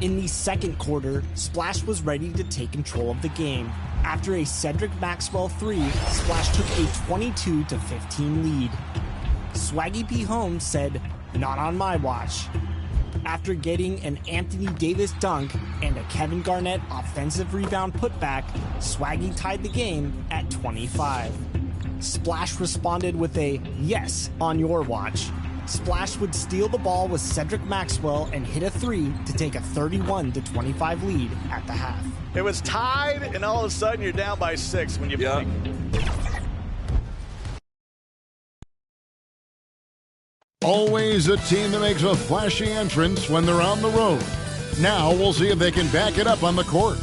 In the second quarter, Splash was ready to take control of the game. After a Cedric Maxwell 3, Splash took a 22-15 lead. Swaggy P. Holmes said, "Not on my watch." After getting an Anthony Davis dunk and a Kevin Garnett offensive rebound putback, Swaggy tied the game at 25. Splash responded with a "yes, on your watch." Splash would steal the ball with Cedric Maxwell and hit a 3 to take a 31-25 lead at the half. It was tied, and all of a sudden you're down by 6 when you blink. Always a team that makes a flashy entrance when they're on the road. Now we'll see if they can back it up on the court.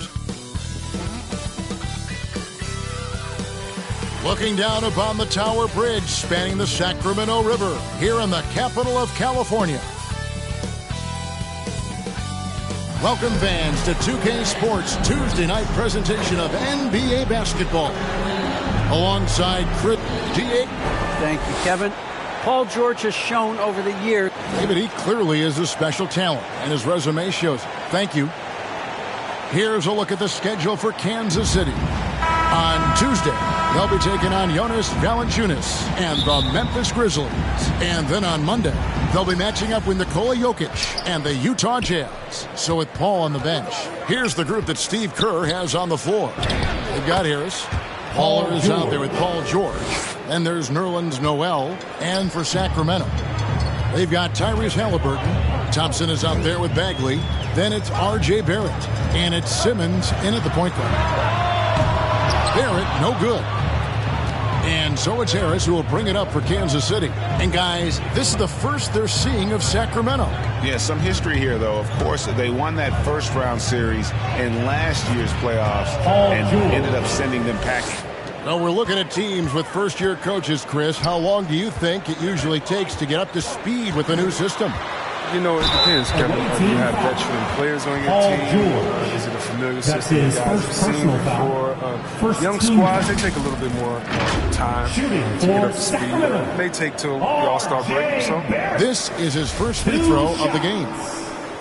Looking down upon the Tower Bridge spanning the Sacramento River here in the capital of California. Welcome fans to 2K Sports Tuesday night presentation of NBA basketball. Alongside Chris G8. Thank you, Kevin. Paul George has shown over the years. David, he clearly is a special talent, and his resume shows. Thank you. Here's a look at the schedule for Kansas City. On Tuesday, they'll be taking on Jonas Valanciunas and the Memphis Grizzlies. And then on Monday, they'll be matching up with Nikola Jokic and the Utah Jazz. So with Paul on the bench, here's the group that Steve Kerr has on the floor. They've got Harris. Pollard is out there with Paul George. Then there's Nerlens Noel. And for Sacramento, they've got Tyrese Halliburton. Thompson is out there with Bagley. Then it's R.J. Barrett. And it's Simmons in at the point guard. Barrett, no good. And so it's Harris who will bring it up for Kansas City. And guys, this is the first they're seeing of Sacramento. Yeah, some history here, though. Of course, they won that first round series in last year's playoffs and ended up sending them packing. Now we're looking at teams with first-year coaches, Chris. How long do you think it usually takes to get up to speed with a new system? You know, it depends, Kevin. Do you have veteran players on your team? Is it a familiar system you guys have seen before? Young squads, they take a little bit more time to get up to speed. They take till the All-Star break or so. This is his first free throw of the game.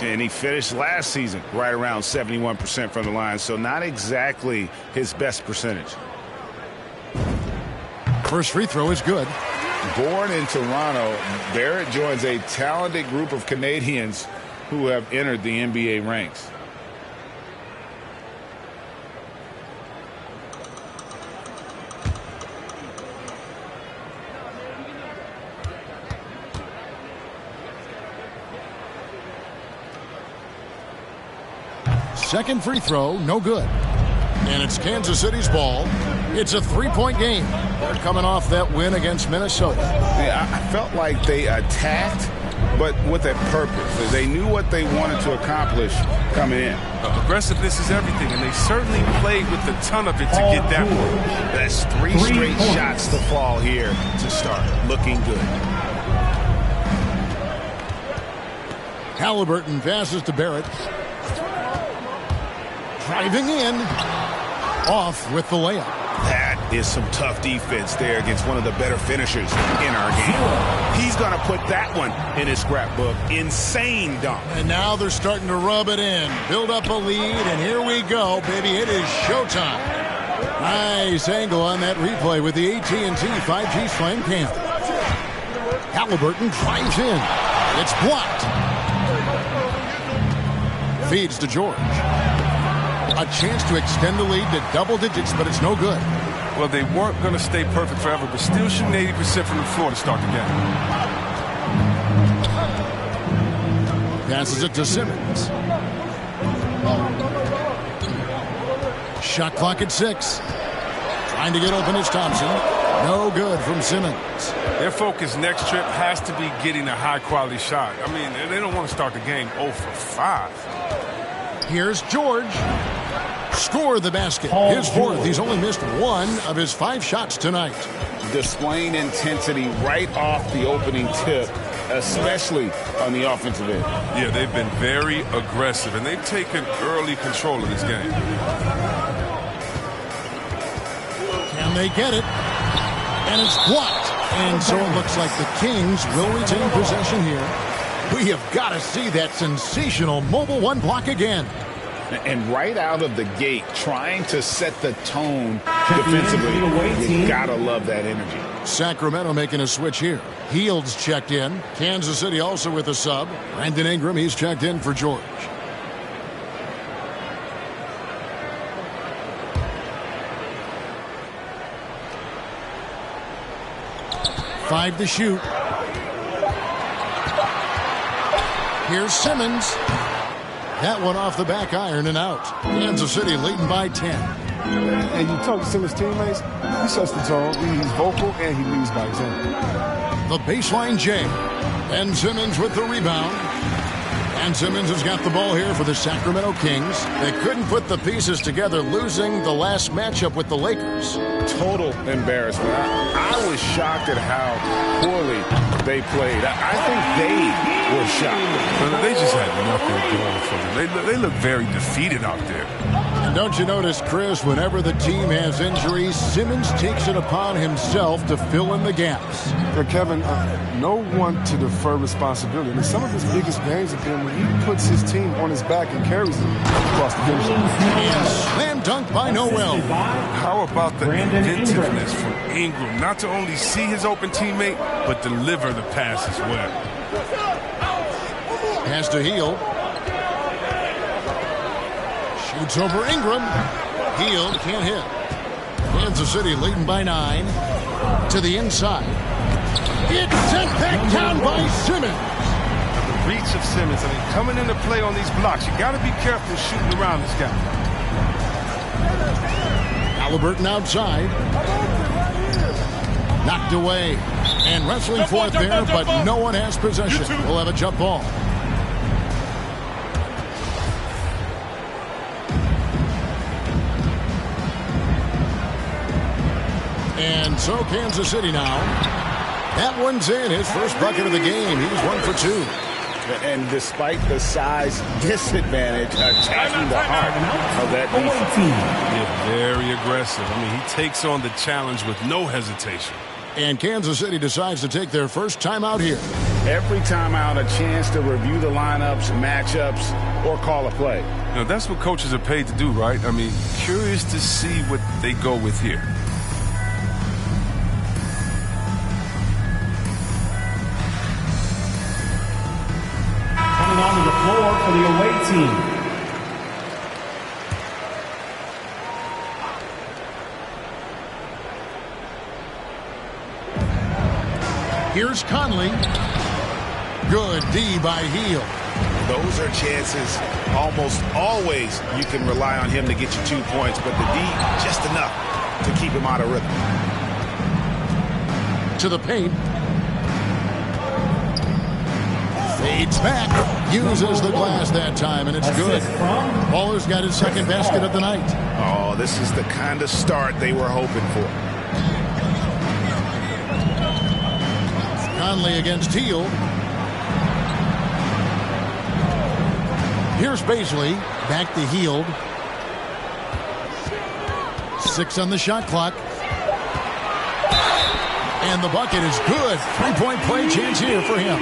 And he finished last season right around 71% from the line, so not exactly his best percentage. First free throw is good. Born in Toronto, Barrett joins a talented group of Canadians who have entered the NBA ranks. Second free throw, no good. And it's Kansas City's ball. It's a three-point game. They're coming off that win against Minnesota. Yeah, I felt like they attacked, but with a purpose. They knew what they wanted to accomplish coming in. Aggressiveness is everything, and they certainly played with a ton of it to get that one. That's three straight shots to fall here to start. Looking good. Halliburton passes to Barrett. Driving in. Off with the layup. That is some tough defense there against one of the better finishers in our game. He's going to put that one in his scrapbook. Insane dunk. And now they're starting to rub it in. Build up a lead, and here we go, baby. It is showtime. Nice angle on that replay with the AT&T 5G Slam Cam. Halliburton drives in. It's blocked. Feeds to George. A chance to extend the lead to double digits, but it's no good. Well, they weren't going to stay perfect forever, but still shooting 80% from the floor to start the game. Passes it to Simmons. Shot clock at 6. Trying to get open is Thompson. No good from Simmons. Their focus next trip has to be getting a high-quality shot. I mean, they don't want to start the game 0 for 5. Here's George. Score the basket. His fourth. He's only missed one of his 5 shots tonight. Displaying intensity right off the opening tip, especially on the offensive end. Yeah, they've been very aggressive, and they've taken early control of this game. Can they get it? And it's blocked. And so it looks like the Kings will retain possession here. We have got to see that sensational mobile one block again. And right out of the gate, trying to set the tone defensively, you gotta love that energy. Sacramento making a switch here. Heald's checked in. Kansas City also with a sub. Brandon Ingram, he's checked in for George. Five to shoot. Here's Simmons. That one off the back iron and out. Kansas City leading by 10. And you talk to Simmons' teammates, he sets the tone, he's vocal, and he leads by example. The baseline J. Ben Simmons with the rebound. And Simmons has got the ball here for the Sacramento Kings. They couldn't put the pieces together, losing the last matchup with the Lakers. Total embarrassment. I was shocked at how poorly they played. I think they were shocked. They just had nothing going for them. They look very defeated out there. And don't you notice, Chris, whenever the team has injuries, Simmons takes it upon himself to fill in the gaps. Kevin, no one to defer responsibility. I mean, some of his biggest games have been when he puts his team on his back and carries them across the finish line. And slam dunk by Noel. How about the inventiveness from Ingram? Not to only see his open teammate, but deliver the pass as well. Pass to Hield. Shoots over Ingram. Hield can't hit. Kansas City leading by 9. To the inside. It's sent back down by Simmons. The reach of Simmons. I mean, coming into play on these blocks, you got to be careful shooting around this guy. Halliburton outside. Knocked away. And wrestling for it there, but no one has possession. We'll have a jump ball. And so Kansas City now. That one's in. His first bucket of the game. He's 1 for 2. And despite the size disadvantage, attacking the heart of that defense. Yeah, very aggressive. I mean, he takes on the challenge with no hesitation. And Kansas City decides to take their first timeout here. Every timeout, a chance to review the lineups, matchups, or call a play. You know, that's what coaches are paid to do, right? I mean, curious to see what they go with here. Coming onto the floor for the away team. Here's Conley. Good D by Hield. Those are chances almost always you can rely on him to get you 2 points, but the D just enough to keep him out of rhythm. To the paint. Fades back. Uses the glass that time, and it's good. Baller's got his second basket of the night. Oh, this is the kind of start they were hoping for. Conley against Hield. Here's Baisley. Back to Hield. 6 on the shot clock. And the bucket is good. 3-point play chance here for him.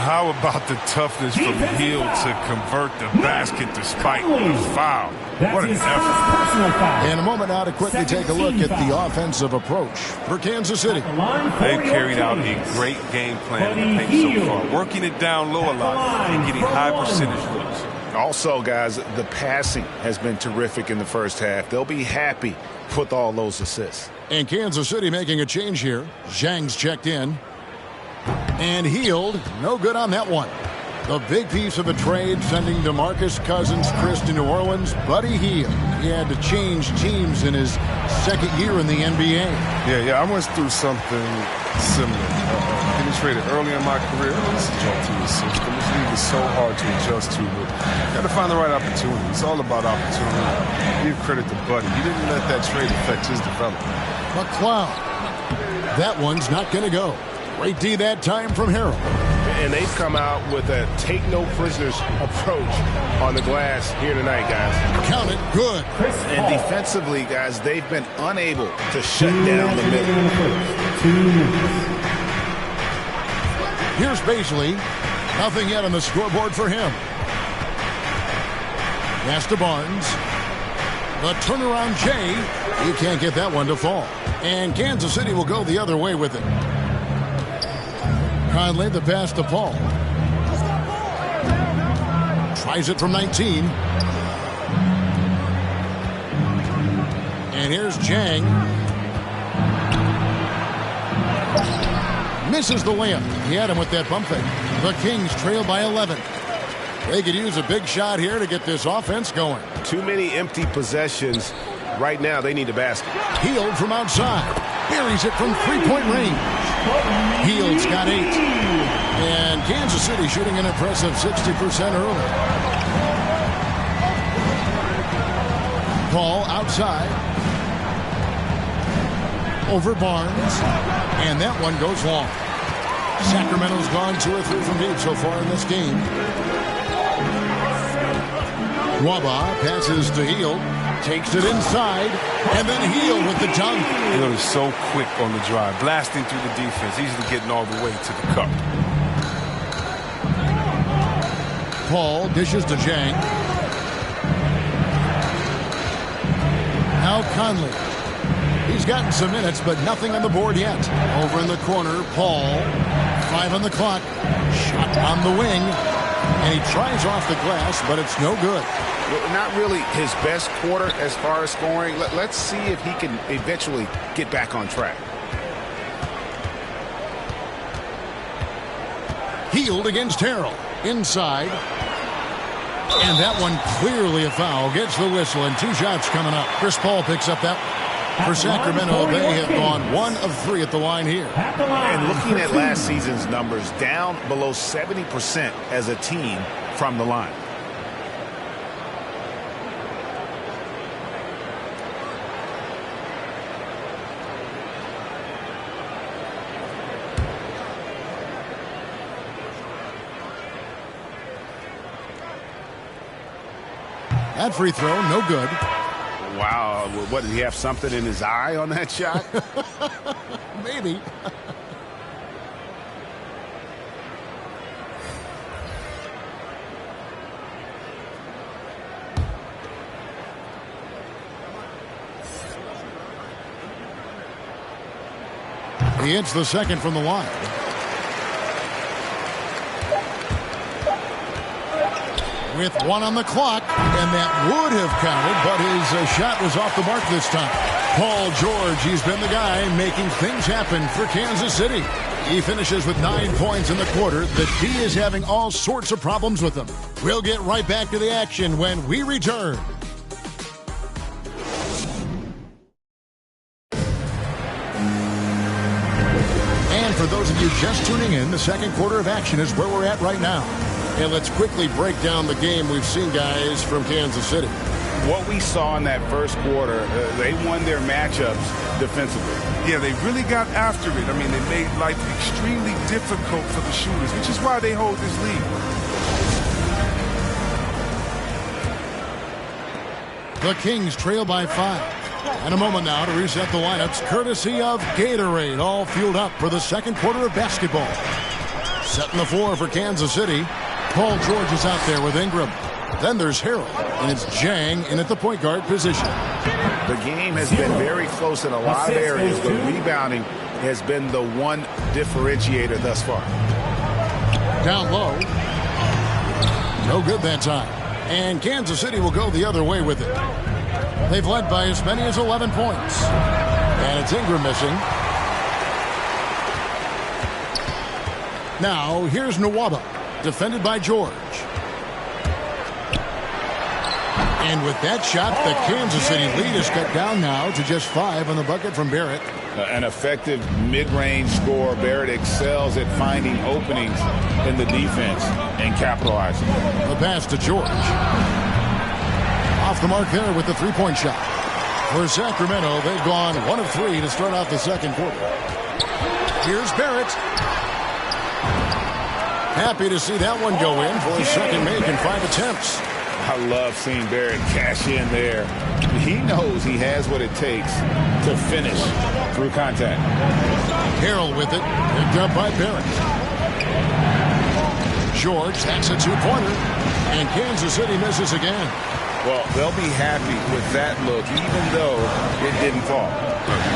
How about the toughness from Hield to convert the basket despite the foul? What an effort. In a moment now to quickly take a look at the offensive approach for Kansas City. They've carried out a great game plan in the paint so far, working it down low a lot and getting high percentage looks. Also, guys, the passing has been terrific in the first half. They'll be happy with all those assists. And Kansas City making a change here. Zhang's checked in. And Hield, no good on that one. The big piece of a trade sending DeMarcus Cousins, Chris, to New Orleans, Buddy Hield. He had to change teams in his second year in the NBA. Yeah, I went through something similar. Getting traded early in my career, I was adjust to the system. This league is so hard to adjust to, but you got to find the right opportunity. It's all about opportunity. Give credit to Buddy. He didn't let that trade affect his development. McCloud. That one's not going to go. Great D that time from Harrell. And they've come out with a take-no-prisoners approach on the glass here tonight, guys. Count it. Good. And defensively, guys, they've been unable to shut down the middle. Here's Baisley. Nothing yet on the scoreboard for him. Pass to Barnes. The turnaround Jay. He can't get that one to fall. And Kansas City will go the other way with it. Conley, the pass to Paul. Tries it from 19. And here's Jang. Misses the layup. He had him with that bump fake. The Kings trail by 11. They could use a big shot here to get this offense going. Too many empty possessions. Right now, they need a basket. Hield from outside. Buries it from three-point range. Hield's got 8. And Kansas City shooting an impressive 60% early. Paul outside. Over Barnes. And that one goes long. Sacramento's gone 2 or 3 from deep so far in this game. Waba passes to Hield. Takes it inside. And then Hield with the dunk. Hield is so quick on the drive. Blasting through the defense. Easily getting all the way to the cup. Paul dishes to Jang. Now Conley. He's gotten some minutes, but nothing on the board yet. Over in the corner, Paul. 5 on the clock. Shot on the wing. And he tries off the glass, but it's no good. Not really his best quarter as far as scoring. Let's see if he can eventually get back on track. Hield against Harrell. Inside. And that one clearly a foul. Gets the whistle, and 2 shots coming up. Chris Paul picks up that one. For Sacramento, they have gone 1 of 3 at the line here. And looking at last season's numbers, down below 70% as a team from the line. That free throw, no good. Wow, what, did he have something in his eye on that shot? Maybe. He hits the second from the line. With 1 on the clock, and that would have counted, but his shot was off the mark this time. Paul George, he's been the guy making things happen for Kansas City. He finishes with 9 points in the quarter. The D is having all sorts of problems with him. We'll get right back to the action when we return. And for those of you just tuning in, the second quarter of action is where we're at right now. And let's quickly break down the game we've seen, guys, from Kansas City. What we saw in that first quarter, they won their matchups defensively. Yeah, they really got after it. I mean, they made life extremely difficult for the shooters, which is why they hold this lead. The Kings trail by 5. And a moment now to reset the lineups, courtesy of Gatorade, all fueled up for the second quarter of basketball. Setting the floor for Kansas City. Paul George is out there with Ingram. Then there's Harrell, and it's Jang in at the point guard position. The game has been very close in a lot of areas, but rebounding has been the one differentiator thus far. Down low. No good that time. And Kansas City will go the other way with it. They've led by as many as 11 points. And it's Ingram missing. Now, here's Nwaba, defended by George. And with that shot, the Kansas City lead is cut down now to just 5 on the bucket from Barrett. An effective mid-range scorer. Barrett excels at finding openings in the defense and capitalizing. The pass to George. Off the mark there with the three-point shot. For Sacramento, they've gone 1 of 3 to start off the second quarter. Here's Barrett. Happy to see that one go in for his second make in 5 attempts. I love seeing Barrett cash in there. He knows he has what it takes to finish through contact. Harrell with it, picked up by Barrett. George, that's a two-pointer. And Kansas City misses again. Well, they'll be happy with that look, even though it didn't fall.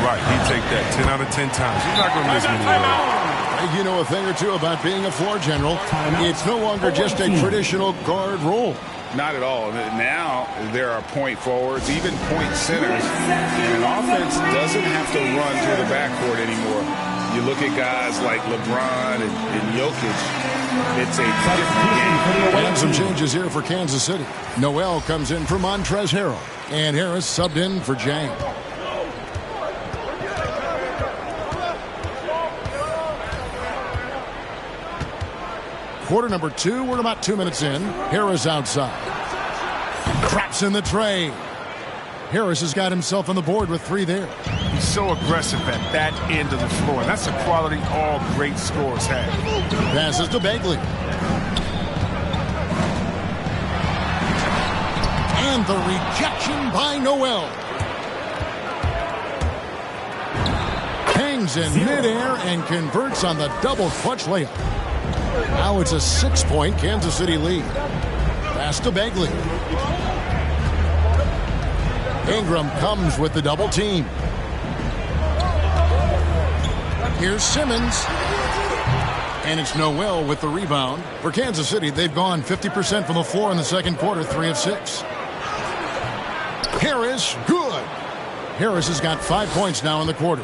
Right, he take that 10 out of 10 times. He's not going to miss many of those. You know a thing or two about being a floor general. It's no longer just a traditional guard role. Not at all. Now there are point forwards, even point centers, and an offense doesn't have to run through the backcourt anymore. You look at guys like LeBron and Jokic, it's a different game. And some changes here for Kansas City. Noel comes in for Montrezl Harrell, and Harris subbed in for Jang. Quarter number 2, we're about 2 minutes in. Harris outside. Traps in the tray. Harris has got himself on the board with 3 there. He's so aggressive at that end of the floor. That's a quality all great scorers have. Passes to Bagley. And the rejection by Noel. Hangs in midair and converts on the double clutch layup. Now it's a 6-point Kansas City lead. Pass to Bagley. Ingram comes with the double team. Here's Simmons. And it's Noel with the rebound. For Kansas City, they've gone 50% from the floor in the second quarter, 3 of 6. Harris, good. Harris has got 5 points now in the quarter.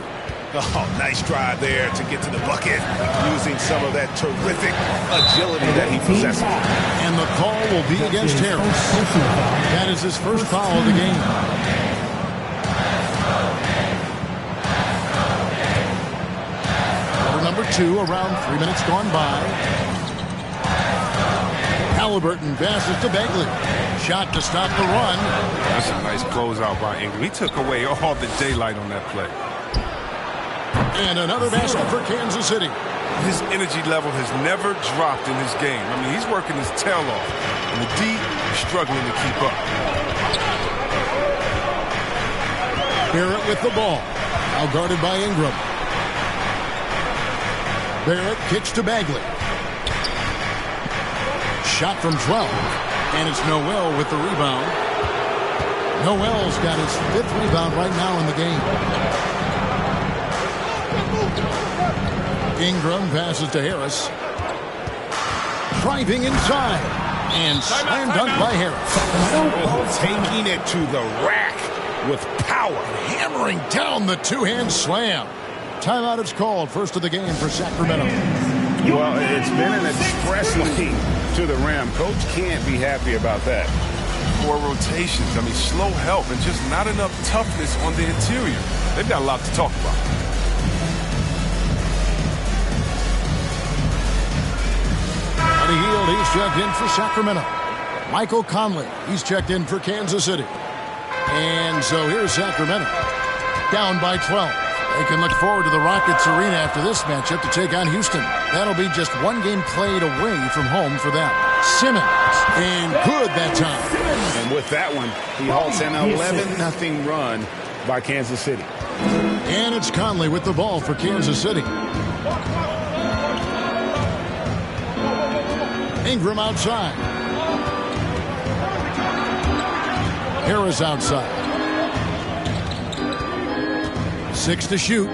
Oh, nice drive there to get to the bucket, using some of that terrific agility that he possesses. And the call will be against Harris. That is his first foul of the game. Quarter number 2, around 3 minutes gone by. Halliburton passes to Bagley. Shot to stop the run. That's a nice closeout by Ingram. He took away all the daylight on that play. And another basket for Kansas City. His energy level has never dropped in his game. I mean, he's working his tail off. And the D is struggling to keep up. Barrett with the ball. Now guarded by Ingram. Barrett kicks to Bagley. Shot from 12. And it's Noel with the rebound. Noel's got his 5th rebound right now in the game. Ingram passes to Harris. Driving inside. And slam dunk by Harris. Taking it to the rack with power. Hammering down the two-hand slam. Timeout is called. First of the game for Sacramento. Well, it's been an express lane to the rim. Coach can't be happy about that. 4 rotations. I mean, slow help and just not enough toughness on the interior. They've got a lot to talk about. Buddy Hield, he's checked in for Sacramento. Michael Conley, he's checked in for Kansas City. And so here's Sacramento, down by 12. They can look forward to the Rockets Arena after this matchup to take on Houston. That'll be just 1 game played away from home for them. Simmons, and good that time. And with that one, he halts an 11-0 run by Kansas City. And it's Conley with the ball for Kansas City. Ingram outside. Harris outside. 6 to shoot.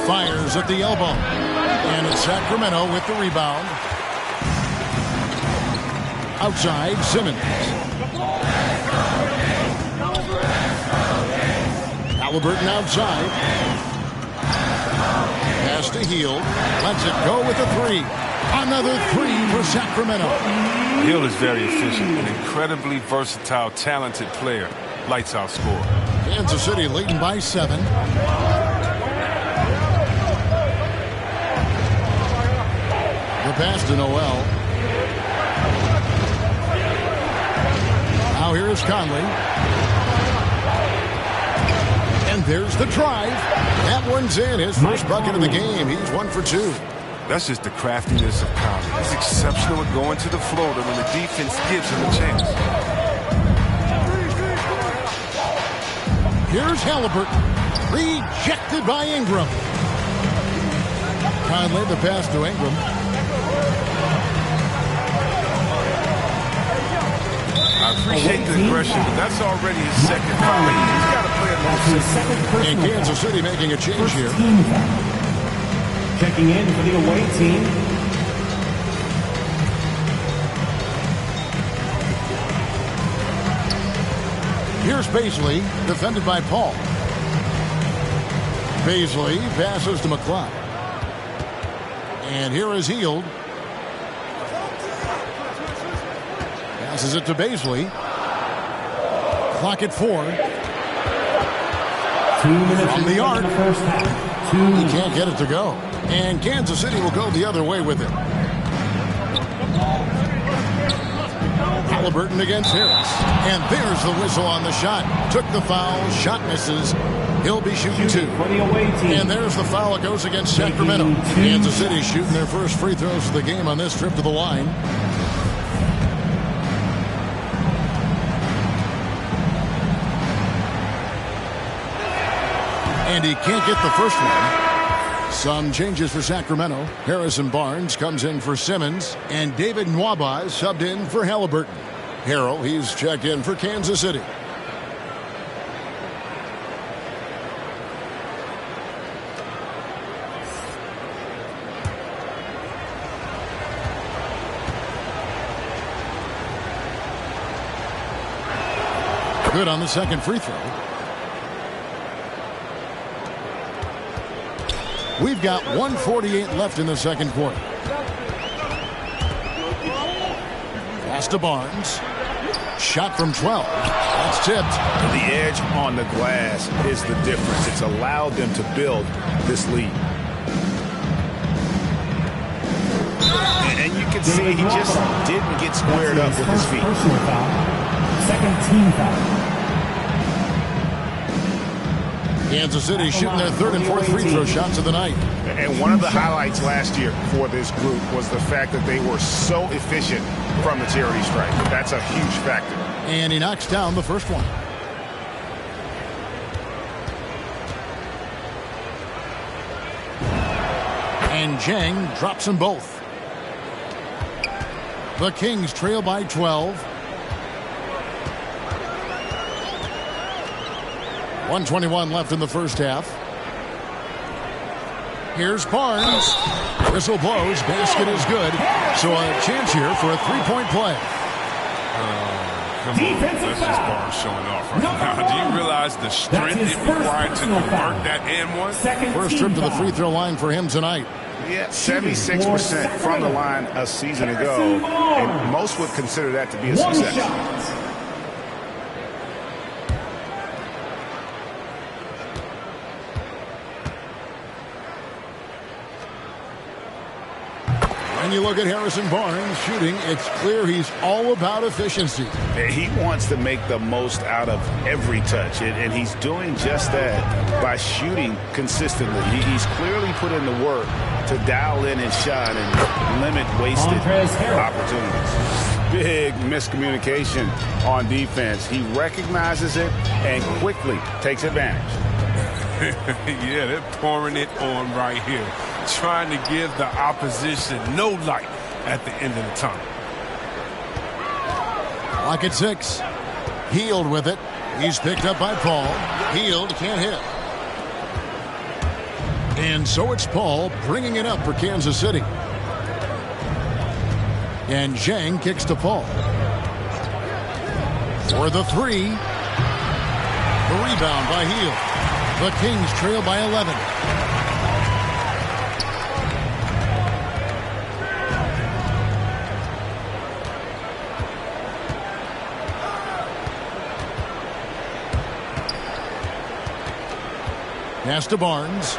Fires at the elbow. And it's Sacramento with the rebound. Outside, Simmons. Halliburton outside. Pass to Hield. Lets it go with a 3. Another 3 for Sacramento. Hill is very efficient, an incredibly versatile, talented player. Lights out score. Kansas City leading by 7. The pass to Noel. Now here is Conley. And there's the drive. That one's in. His first bucket of the game. He's 1 for 2. That's just the craftiness of Conley. He's exceptional at going to the floor when the defense gives him a chance. Here's Halliburton. Rejected by Ingram. Conley, the pass to Ingram. appreciate the aggression, but that's already his second foul. He's got to play another second. And Kansas City making a change here. Checking in for the away team. Here's Baisley, defended by Paul. Baisley passes to McCloud. And here is Heald. Passes it to Baisley. Clock at 4. 2 minutes from the arc. in the first half. He can't get it to go. And Kansas City will go the other way with it. Halliburton against Harris. And there's the whistle on the shot. Took the foul. Shot misses. He'll be shooting 2. And there's the foul. It goes against Sacramento. Kansas City shooting their first free throws of the game on this trip to the line. And he can't get the first one. Some changes for Sacramento. Harrison Barnes comes in for Simmons. And David Nwaba is subbed in for Halliburton. Harrell, he's checked in for Kansas City. Good on the second free throw. We've got 1:48 left in the second quarter. Pass to Barnes. Shot from 12. That's tipped. The edge on the glass is the difference. It's allowed them to build this lead. And you can see he just didn't get squared up with his feet. Personal foul. Second team foul. Kansas City shooting their third and fourth free throw shots of the night. And one of the highlights last year for this group was the fact that they were so efficient from the charity stripe. That's a huge factor. And he knocks down the first one. And Jang drops them both. The Kings trail by 12. 1:21 left in the first half. Here's Barnes. Whistle blows. Basket is good. So a chance here for a three-point play. Come on, that's just Barnes showing off right now. Do you realize the strength it required to convert that and one? First trip to the free throw line for him tonight. Yeah, 76% from the line a season ago, and most would consider that to be a success. When you look at Harrison Barnes shooting, it's clear he's all about efficiency. He wants to make the most out of every touch, and he's doing just that by shooting consistently. He's clearly put in the work to dial in his shot and limit wasted opportunities. Big miscommunication on defense. He recognizes it and quickly takes advantage. Yeah, they're pouring it on right here, trying to give the opposition no light at the end of the tunnel. Clock at 6. Heald with it. He's picked up by Paul. Heald can't hit. And so it's Paul bringing it up for Kansas City. And Zhang kicks to Paul. For the three. The rebound by Heald. The Kings trail by 11. Pass to Barnes.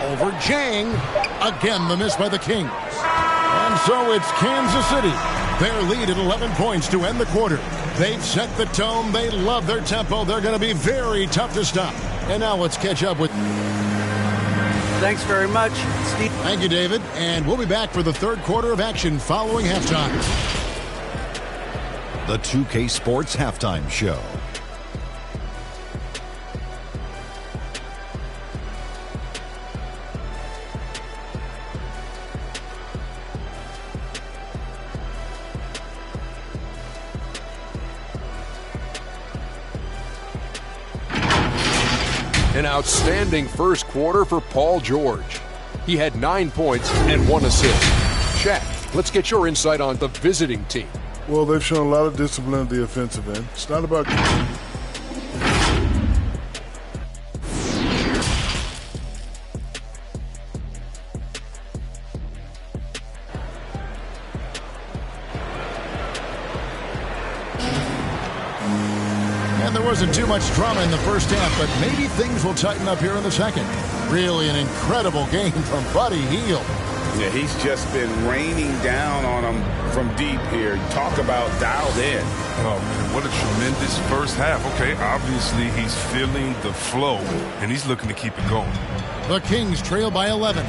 Over Zhang. Again, the miss by the Kings. And so it's Kansas City. Their lead at 11 points to end the quarter. They've set the tone. They love their tempo. They're going to be very tough to stop. And now let's catch up with... Thanks very much, Steve. Thank you, David. And we'll be back for the third quarter of action following halftime. The 2K Sports Halftime Show. An outstanding first quarter for Paul George. He had 9 points and 1 assist. Shaq, let's get your insight on the visiting team. Well, they've shown a lot of discipline at the offensive end. It's not about... And there wasn't too much drama in the first half, but maybe things will tighten up here in the second. Really an incredible game from Buddy Hield. Yeah, he's just been raining down on them from deep here. Talk about dialed in. Oh, man, what a tremendous first half. Okay, obviously he's feeling the flow, and he's looking to keep it going. The Kings trail by 11.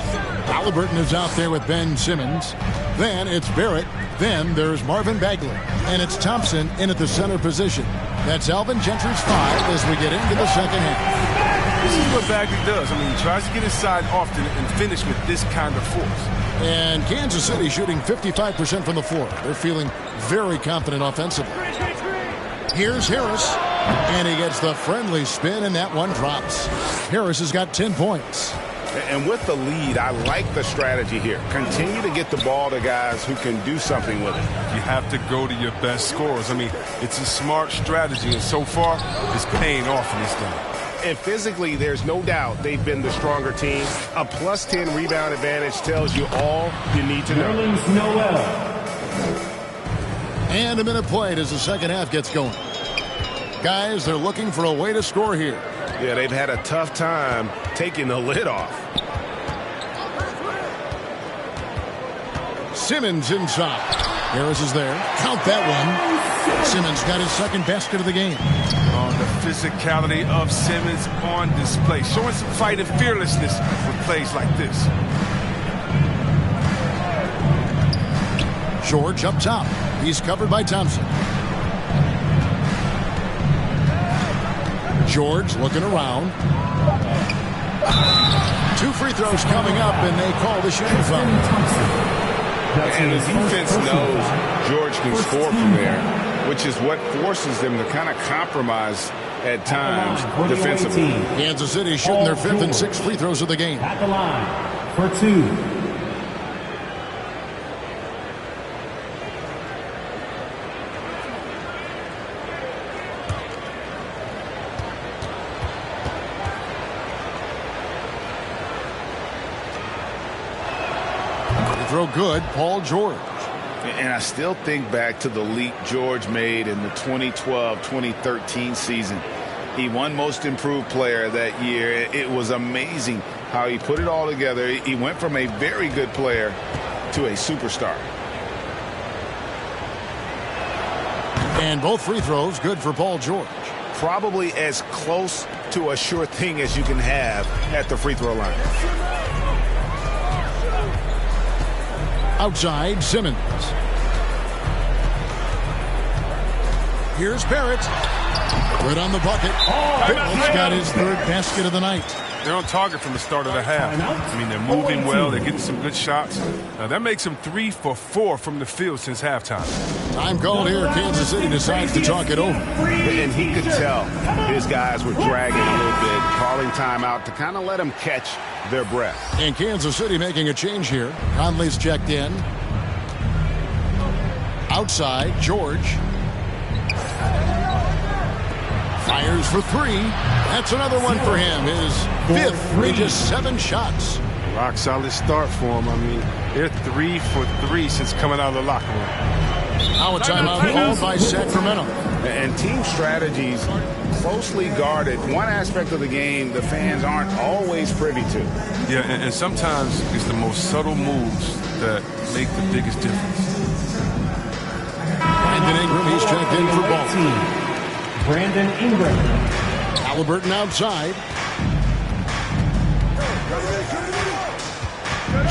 Halliburton is out there with Ben Simmons. Then it's Barrett. Then there's Marvin Bagley. And it's Thompson in at the center position. That's Alvin Gentry's 5 as we get into the second half. This is what Bagley does. I mean, he tries to get inside often and finish with this kind of force. And Kansas City shooting 55% from the floor. They're feeling very confident offensively. Here's Harris. And he gets the friendly spin, and that one drops. Harris has got 10 points. And with the lead, I like the strategy here. Continue to get the ball to guys who can do something with it. You have to go to your best scorers. I mean, it's a smart strategy, and so far, it's paying off in this game. And physically, there's no doubt they've been the stronger team. A plus 10 rebound advantage tells you all you need to know. And a minute played as the second half gets going. Guys, they're looking for a way to score here. Yeah, they've had a tough time taking the lid off. Simmons inside. Harris is there. Count that one. Simmons got his second basket of the game. The physicality of Simmons on display. Showing some fight and fearlessness with plays like this. George up top. He's covered by Thompson. George looking around. 2 free throws coming up, and they call the shooting foul. And the defense knows George can score from there, which is what forces them to kind of compromise at times defensively. Kansas City shooting their 5th and 6th free throws of the game. At the line for 2. Throw good, Paul George. And I still think back to the leap George made in the 2012-2013 season. He won Most Improved Player that year. It was amazing how he put it all together. He went from a very good player to a superstar. And both free throws good for Paul George. Probably as close to a sure thing as you can have at the free throw line. Outside, Simmons. Here's Barrett. Right on the bucket. Barrett's got his 3rd basket of the night. They're on target from the start of the half. I mean, they're moving well. They're getting some good shots. That makes them 3 for 4 from the field since halftime. Time called here. Kansas City decides to talk it over. And he could tell his guys were dragging a little bit, calling timeout to kind of let them catch their breath. And Kansas City making a change here. Conley's checked in. Outside, George. Fires for 3. That's another one for him. His 5th in just 7 shots. Rock solid start for him. I mean, they're 3 for 3 since coming out of the locker room. Now a timeout called by Sacramento. And team strategies closely guarded. One aspect of the game the fans aren't always privy to. Yeah, and sometimes it's the most subtle moves that make the biggest difference. Brandon Ingram, he's checked in for ball. Brandon Ingram. Halliburton outside.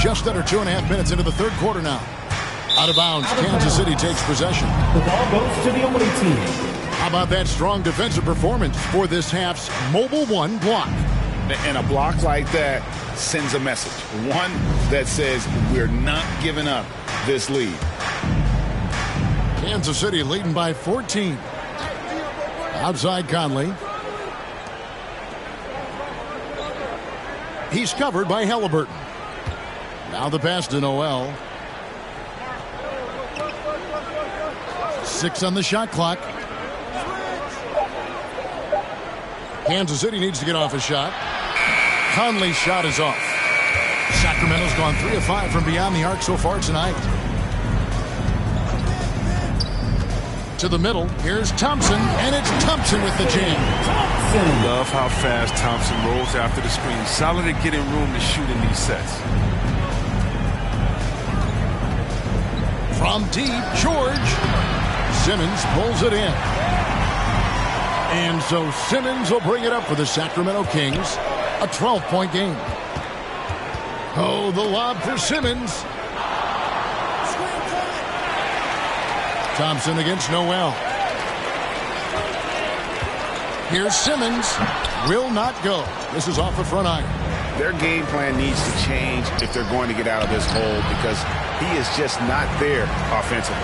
Just under 2.5 minutes into the 3rd quarter now. Out of bounds, Kansas City takes possession. The ball goes to the away team. How about that strong defensive performance for this half's Mobile One block? And a block like that sends a message. One that says we're not giving up this lead. Kansas City leading by 14. Outside Conley. He's covered by Halliburton. Now the pass to Noel. 6 on the shot clock. Kansas City needs to get off a shot. Conley's shot is off. Sacramento's gone 3 of 5 from beyond the arc so far tonight. To the middle. Here's Thompson, and it's Thompson with the jam. Love how fast Thompson rolls after the screen. Solid at getting room to shoot in these sets. From deep, George. Simmons pulls it in. And so Simmons will bring it up for the Sacramento Kings. A 12-point game. Oh, the lob for Simmons. Thompson against Noel. Here's Simmons. Will not go. This is off the front iron. Their game plan needs to change if they're going to get out of this hole because he is just not there offensively.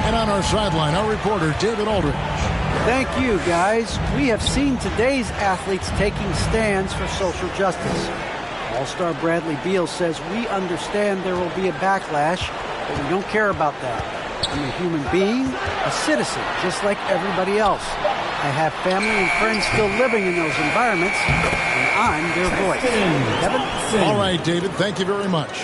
And on our sideline, our reporter, David Aldridge. Thank you, guys. We have seen today's athletes taking stands for social justice. All-Star Bradley Beal says, we understand there will be a backlash, but we don't care about that. I'm a human being, a citizen, just like everybody else. I have family and friends still living in those environments, and I'm their voice. Kevin? All right, David, thank you very much.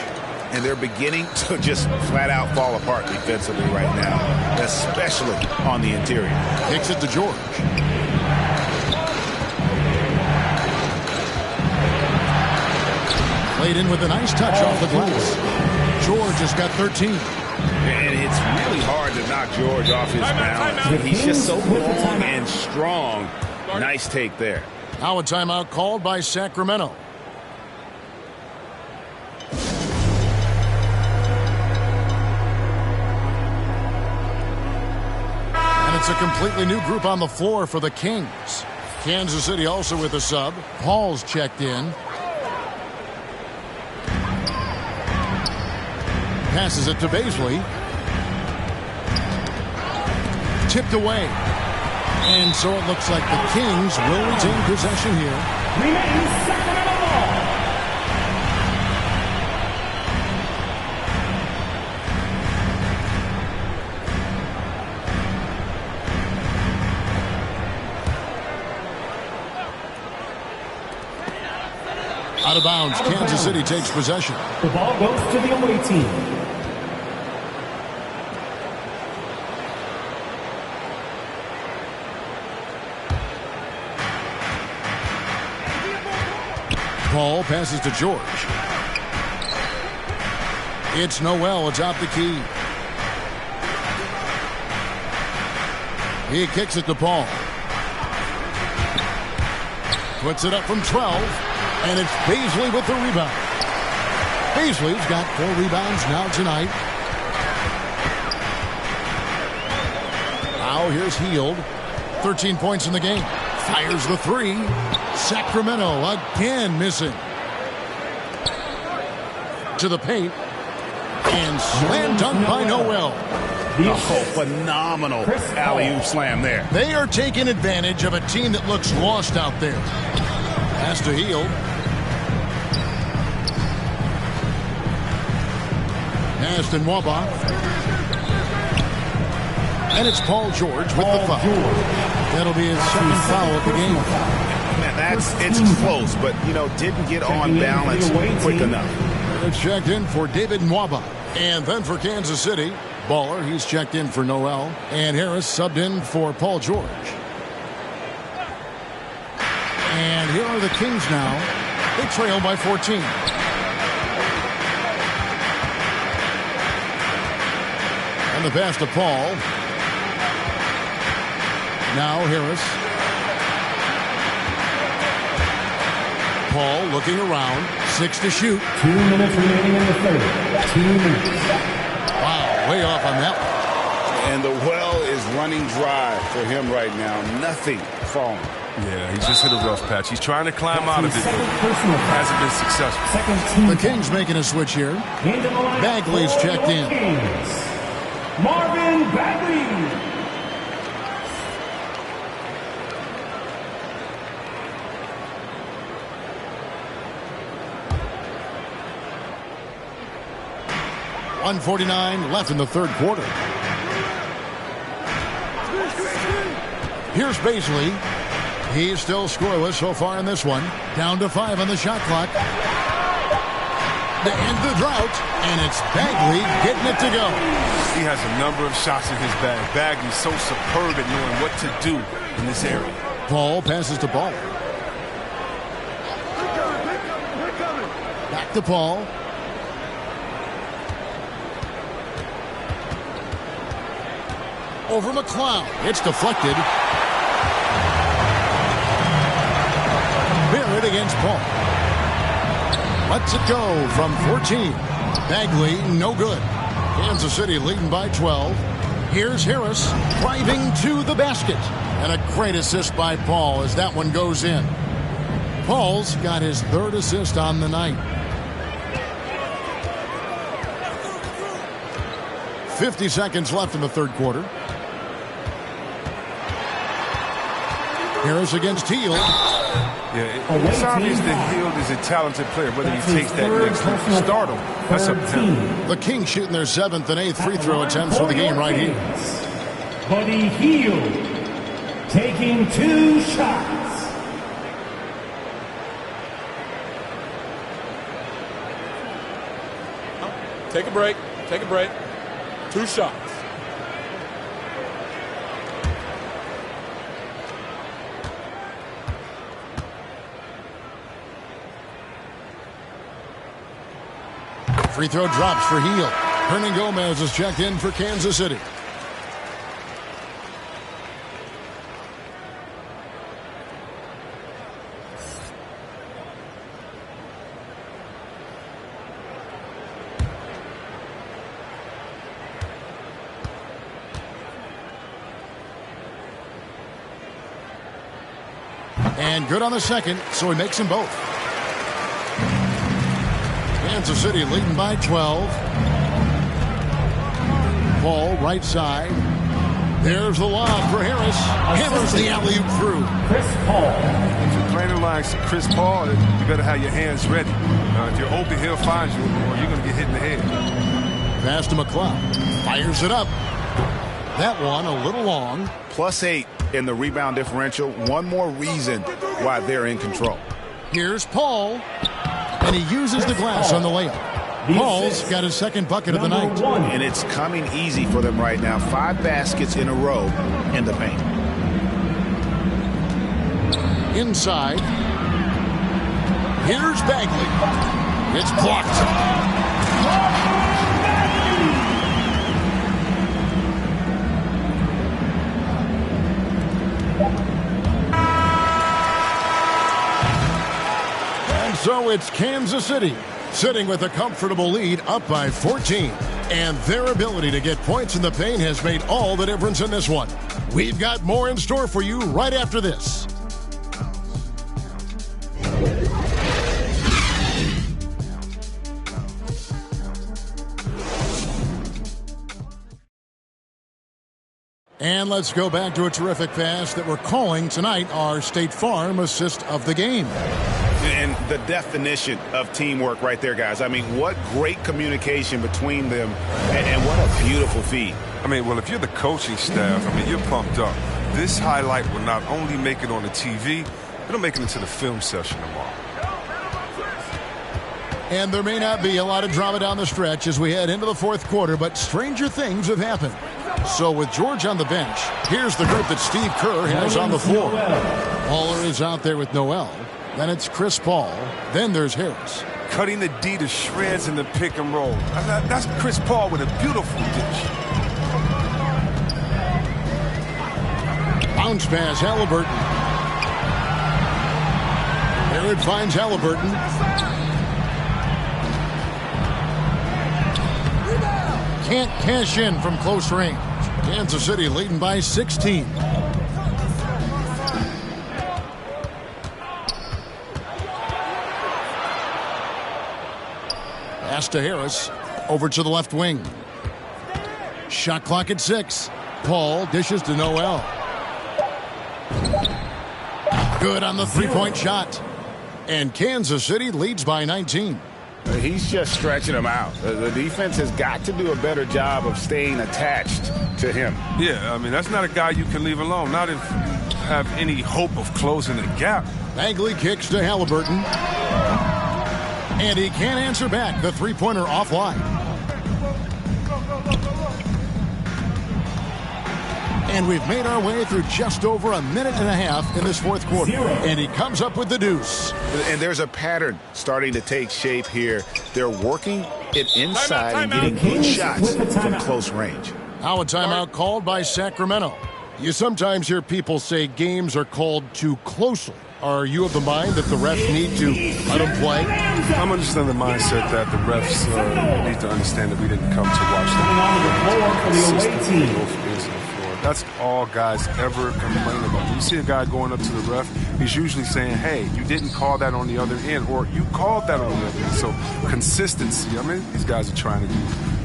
And they're beginning to just flat out fall apart defensively right now, especially on the interior. Kicks it to George. Played in with a nice touch off the glass. George has got 13. And it's really hard to knock George off his balance. He's just so long and strong. Nice take there. Now a timeout called by Sacramento. And it's a completely new group on the floor for the Kings. Kansas City also with a sub. Paul's checked in. Passes it to Baisley. Tipped away. And so it looks like the Kings will retain possession here. Out of bounds, Kansas City takes possession. The ball goes to the away team. Paul passes to George. It's Noel atop the key. He kicks it to Paul. Puts it up from 12. And it's Baisley with the rebound. Baisley's got 4 rebounds now tonight. Now here's Hield. 13 points in the game. Fires the 3. Sacramento again missing. To the paint. And slam dunk by Noel. Oh, phenomenal alley-oop slam there. They are taking advantage of a team that looks lost out there. Pass to Hield. Pass to Nwaba. And it's Paul George with the foul. That'll be his second foul of the game. Man, it's close, but, didn't get on balance quick enough. It's checked in for David Nwaba. And then for Kansas City, Baller, he's checked in for Noel. And Harris subbed in for Paul George. And here are the Kings now. They trail by 14. And the pass to Paul. Now Harris. Paul looking around. 6 to shoot. 2 minutes remaining in the third. 2 minutes. Wow, way off on that one. And the well is running dry for him right now. Nothing falling. Yeah, he's just hit a rough patch. He's trying to climb out of it, but hasn't been successful. The Kings making a switch here. Bagley's checked in. Marvin Bagley. 1:49 left in the third quarter. Here's Baisley. He's still scoreless so far in this one. Down to 5 on the shot clock. To end the drought, and it's Bagley getting it to go. He has a number of shots in his bag. Bagley's so superb at knowing what to do in this area. Paul passes to Ball. Back to Paul. Over McLeod. It's deflected. Barrett against Paul. Lets it go from 14. Bagley, no good. Kansas City leading by 12. Here's Harris driving to the basket. And a great assist by Paul as that one goes in. Paul's got his third assist on the night. 50 seconds left in the third quarter. Harris against Teal. Yeah, it's obvious that Hield is a talented player. Whether he takes that next leap to stardom, that's up to him. The Kings shooting their 7th and 8th free throw attempts for the game right here. Buddy Hield taking 2 shots. Take a break. Take a break. 2 shots. Free throw drops for Hield. Hernan Gomez is checked in for Kansas City. And good on the second, so he makes them both. Kansas City leading by 12. Paul right side. There's the lob for Harris. Hammers the alley-oop through. Chris Paul. If you're playing like Chris Paul, you better have your hands ready. If you're open, he'll find you, or you're going to get hit in the head. Pass to McLeod. Fires it up. That one a little long. +8 in the rebound differential. One more reason why they're in control. Here's Paul. And he uses the glass on the layup. Paul's got his second bucket of the night. And it's coming easy for them right now. 5 baskets in a row in the paint. Inside. Here's Bagley. It's blocked. So it's Kansas City sitting with a comfortable lead up by 14. And their ability to get points in the paint has made all the difference in this one. We've got more in store for you right after this. And let's go back to a terrific pass that we're calling tonight our State Farm assist of the game. And the definition of teamwork right there, guys. I mean, what great communication between them, and what a beautiful feed. I mean, well, if you're the coaching staff, I mean, you're pumped up. This highlight will not only make it on the TV, it'll make it into the film session tomorrow. And there may not be a lot of drama down the stretch as we head into the fourth quarter, but stranger things have happened. So with George on the bench, here's the group that Steve Kerr has on the floor. Waller is out there with Noel. Then it's Chris Paul. Then there's Harris. Cutting the D to shreds in the pick and roll. That's Chris Paul with a beautiful dish. Bounce pass, Halliburton. Barrett finds Halliburton. Can't cash in from close range. Kansas City leading by 16. Pass to Harris. Over to the left wing. Shot clock at 6. Paul dishes to Noel. Good on the three-point shot. And Kansas City leads by 19. He's just stretching them out. The defense has got to do a better job of staying attached to him. Yeah, I mean, that's not a guy you can leave alone, not if you have any hope of closing the gap. Bagley kicks to Halliburton. And he can't answer back. The three-pointer offline. And we've made our way through just over a minute and a half in this fourth quarter. And he comes up with the deuce. And there's a pattern starting to take shape here. They're working it inside and getting good shots from close range. Now a timeout called by Sacramento. You sometimes hear people say games are called too closely. Are you of the mind that the refs need to let them play? I'm understanding the mindset that the refs need to understand that we didn't come to watch them. That's all guys ever complain about. When you see a guy going up to the ref, he's usually saying, hey, you didn't call that on the other end, or you called that on the other end. So consistency, I mean, these guys are trying to do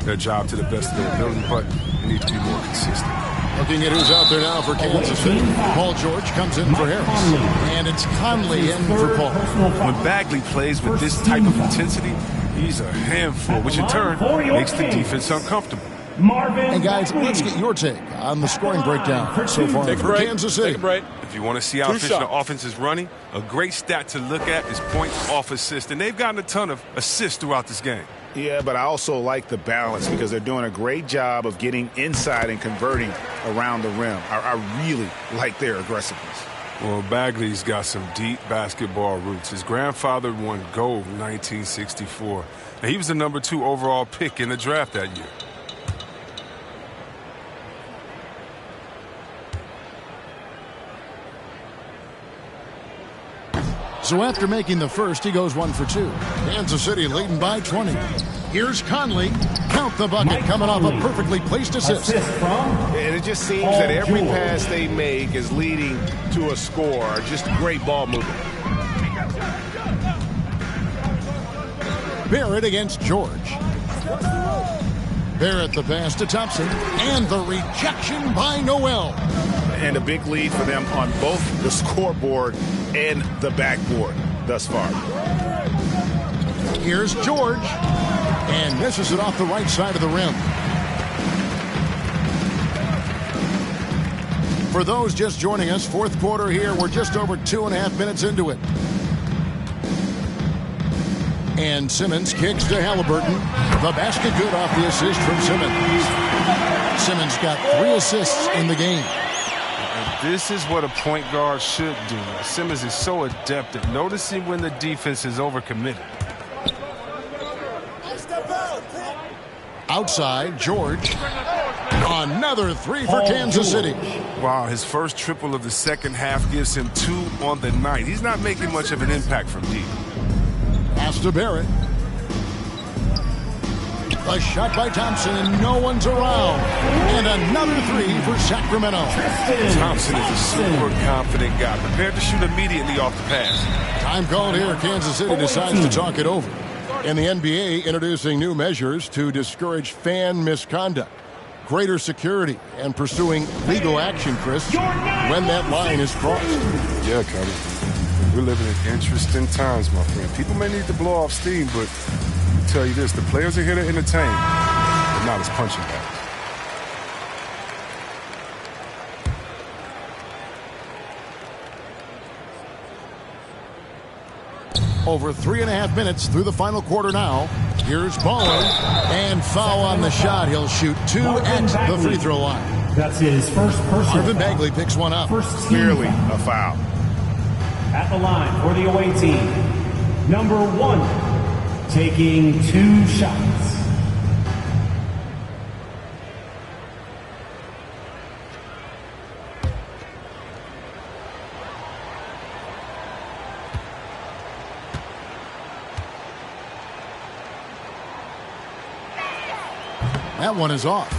their job to the best of their ability, but they need to be more consistent. Looking at who's out there now for Kansas City. Paul George comes in for Harris. And it's Conley in for Paul. When Bagley plays with this type of intensity, he's a handful, which in turn makes the defense uncomfortable. And guys, let's get your take on the scoring breakdown so far for Kansas City. Take a break. If you want to see how efficient the offense is running, a great stat to look at is points off assist. And they've gotten a ton of assists throughout this game. Yeah, but I also like the balance because they're doing a great job of getting inside and converting around the rim. I really like their aggressiveness. Well, Bagley's got some deep basketball roots. His grandfather won gold in 1964, and he was the #2 overall pick in the draft that year. So after making the first, he goes 1 for 2. Kansas City leading by 20. Here's Conley. Count the bucket, coming off a perfectly placed assist. And it just seems that every pass they make is leading to a score. Just great ball movement. Barrett against George. Barrett the pass to Thompson. And the rejection by Noel. And a big lead for them on both the scoreboard and the backboard thus far. Here's George. And misses it off the right side of the rim. For those just joining us, fourth quarter here. We're just over 2.5 minutes into it. And Simmons kicks to Halliburton. The basket good off the assist from Simmons. Simmons got 3 assists in the game. This is what a point guard should do. Simmons is so adept at noticing when the defense is overcommitted. Outside, George. Another 3 for Kansas City. Wow, his first triple of the second half gives him 2 on the night. He's not making much of an impact from deep. Pass to Barrett. A shot by Thompson, and no one's around. And another 3 for Sacramento. Thompson is a super confident guy, prepared to shoot immediately off the pass. Time called here. Kansas City decides to talk it over. And the NBA introducing new measures to discourage fan misconduct. Greater security and pursuing legal action, Chris, when that line is crossed. Yeah, Cody. We're living in interesting times, my friend. People may need to blow off steam, but I'll tell you this, the players are here to entertain, but not as punching bags. Over 3.5 minutes through the final quarter now. Here's Baldwin, and foul on the shot. He'll shoot 2 at the free throw line. That's his first personal. Marvin Bagley picks one up. Clearly a foul. At the line for the away team, number 1, taking 2 shots. That one is off.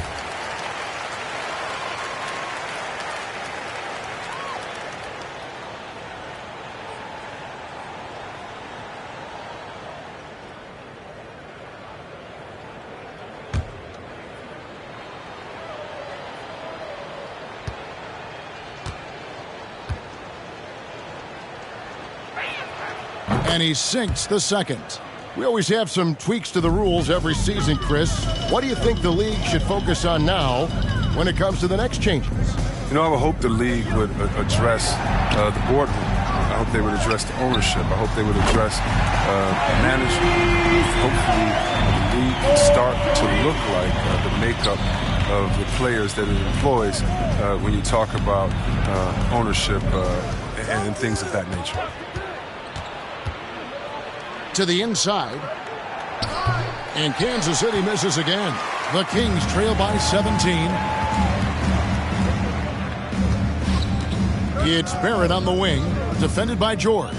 And he sinks the second. We always have some tweaks to the rules every season, Chris. What do you think the league should focus on now when it comes to the next changes? You know, I would hope the league would address the boardroom. I hope they would address the ownership. I hope they would address management. Hopefully, the league can start to look like the makeup of the players that it employs when you talk about ownership and things of that nature. To the inside. And Kansas City misses again. The Kings trail by 17. It's Barrett on the wing, defended by George.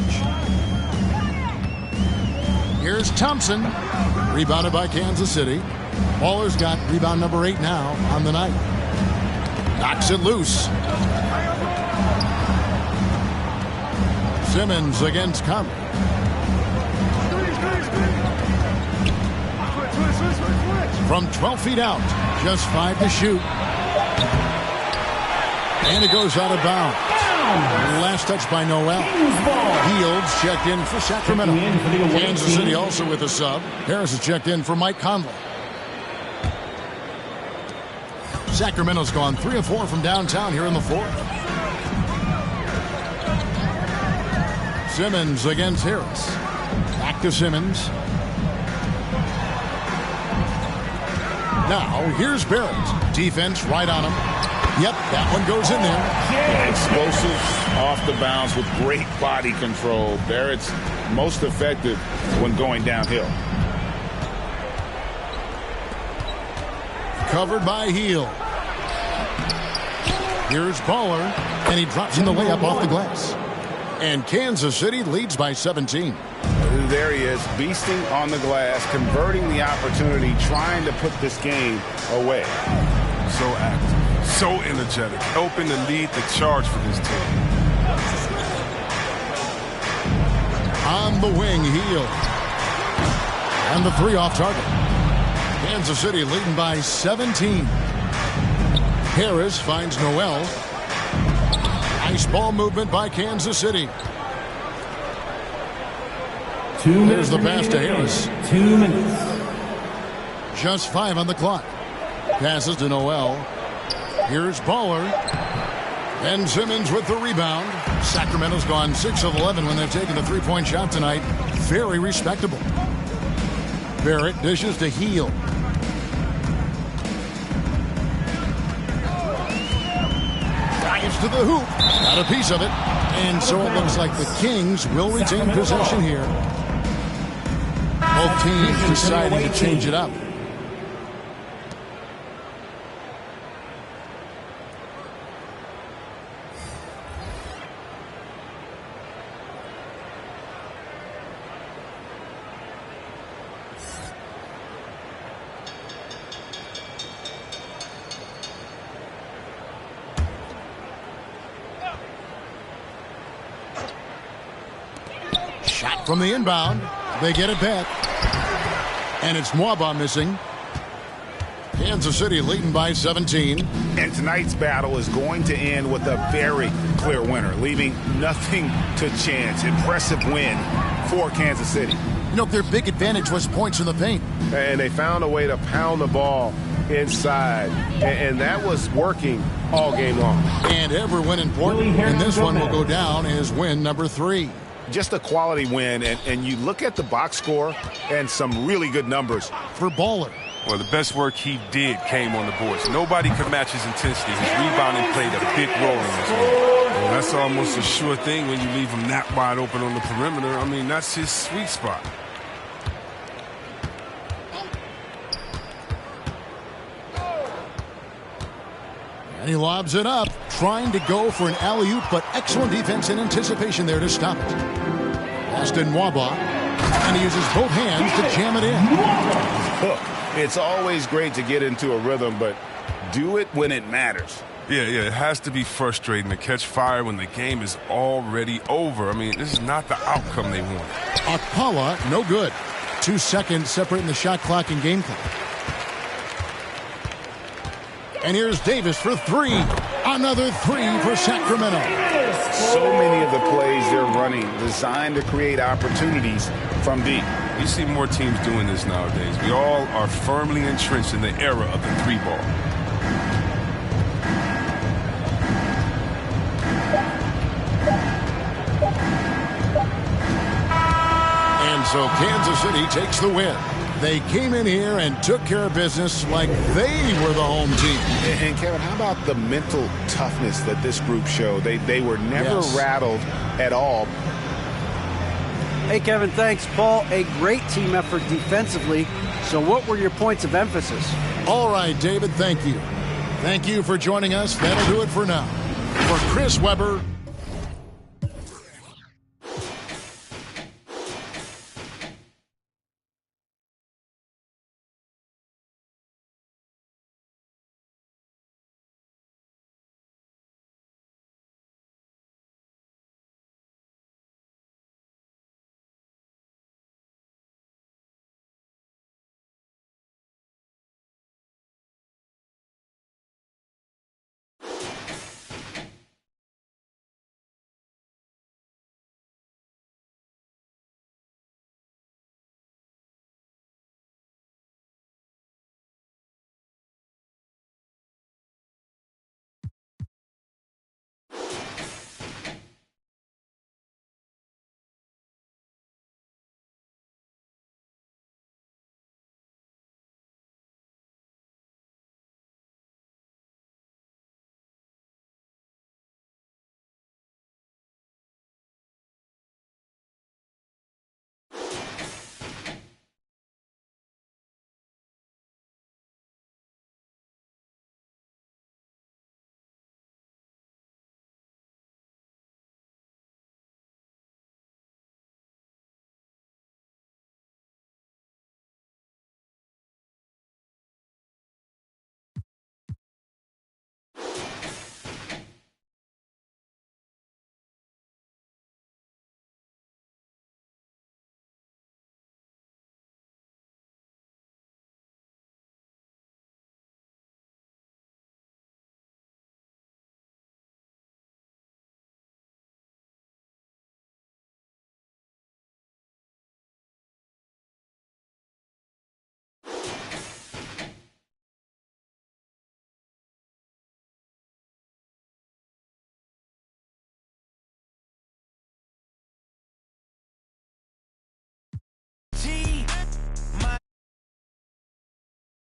Here's Thompson, rebounded by Kansas City. Baller's got rebound number 8 now on the night. Knocks it loose. Simmons against Conley. From 12 feet out, just 5 to shoot. And it goes out of bounds. Last touch by Noel. Fields checked in for Sacramento. Kansas City also with a sub. Harris is checked in for Mike Conley. Sacramento's gone 3 of 4 from downtown here in the fourth. Simmons against Harris. Back to Simmons. Now, here's Barrett. Defense right on him. Yep, that one goes in there. Explosive off the bounce with great body control. Barrett's most effective when going downhill. Covered by Heel. Here's Baller, and he drops in the layup off the glass. And Kansas City leads by 17. There he is, beasting on the glass, converting the opportunity, trying to put this game away. So active, so energetic, helping to lead the charge for this team. On the wing, Heel. And the 3 off target. Kansas City leading by 17. Harris finds Noel. Nice ball movement by Kansas City. There's the pass to Harris. 2 minutes. Just 5 on the clock. Passes to Noel. Here's Baller. Ben Simmons with the rebound. Sacramento's gone 6 of 11 when they've taken a 3-point shot tonight. Very respectable. Barrett dishes to Heel. Drives to the hoop. Got a piece of it. And so it looks like the Kings will retain possession here. Both teams deciding to change it up. Shot from the inbound. They get it back. And it's Mwaba missing. Kansas City leading by 17. And tonight's battle is going to end with a very clear winner, leaving nothing to chance. Impressive win for Kansas City. You know, their big advantage was points in the paint. And they found a way to pound the ball inside. And that was working all game long. And every win important. And this one will go down as win number 3. Just a quality win, and you look at the box score and some really good numbers. For Baller. Well, the best work he did came on the boards. Nobody could match his intensity. His rebounding played a big role in this game. Well, that's almost a sure thing when you leave him that wide open on the perimeter. I mean, that's his sweet spot. And he lobs it up, trying to go for an alley-oop, but excellent defense and anticipation there to stop it. Austin Mwaba, and he uses both hands to jam it in. Look, it's always great to get into a rhythm, but do it when it matters. Yeah, it has to be frustrating to catch fire when the game is already over. I mean, this is not the outcome they want. Akpala, no good. 2 seconds separating the shot clock and game clock. And here's Davis for 3. Another 3 for Sacramento. So many of the plays they're running designed to create opportunities from deep. You see more teams doing this nowadays. We all are firmly entrenched in the era of the 3-ball. And so Kansas City takes the win. They came in here and took care of business like they were the home team. And Kevin, how about the mental toughness that this group showed? They were never rattled at all. Hey, Kevin, thanks. Paul, a great team effort defensively. So what were your points of emphasis? All right, David, thank you. Thank you for joining us. That'll do it for now. For Chris Webber